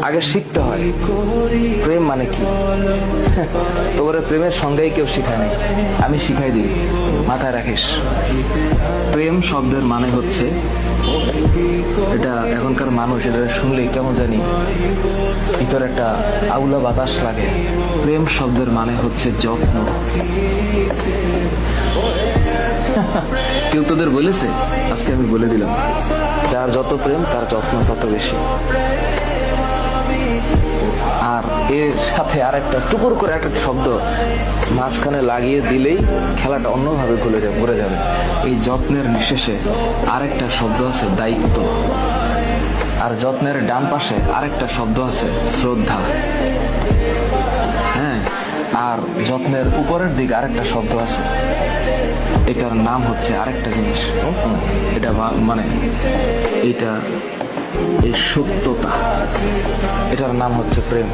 আগে শিখতে হয় প্রেম মানে কি। তোর প্রেমের সঙ্গেই কেউ শিখায় নাই, আমি শিখাই দিই, মাথায় রাখিস। প্রেম শব্দের মানে হচ্ছে, এটা এখনকার মানুষ এটা শুনলেই কেমন জানি ভিতরে একটা আউলা বাতাস লাগে। প্রেম শব্দের মানে হচ্ছে যত্ন। কেউ তোদের বলেছে? আজকে আমি বলে দিলাম, যার যত প্রেম তার যত্ন তত বেশি। আর এর সাথে আর একটা টুকুর করে একটা শব্দ মাঝখানে লাগিয়ে দিলেই খেলাটা অন্যভাবে ঘুরে যাবে। এই যত্নের নিঃশেষে আরেকটা শব্দ আছে দায়িত্ব, আর যত্নের ডান পাশে আরেকটা শব্দ আছে শ্রদ্ধা। হ্যাঁ, আর যত্নের উপরের দিকে আরেকটা শব্দ আছে, এটার নাম হচ্ছে আরেকটা জিনিস। এটা মানে এটা এই সত্যতা, এটার নাম হচ্ছে প্রেম।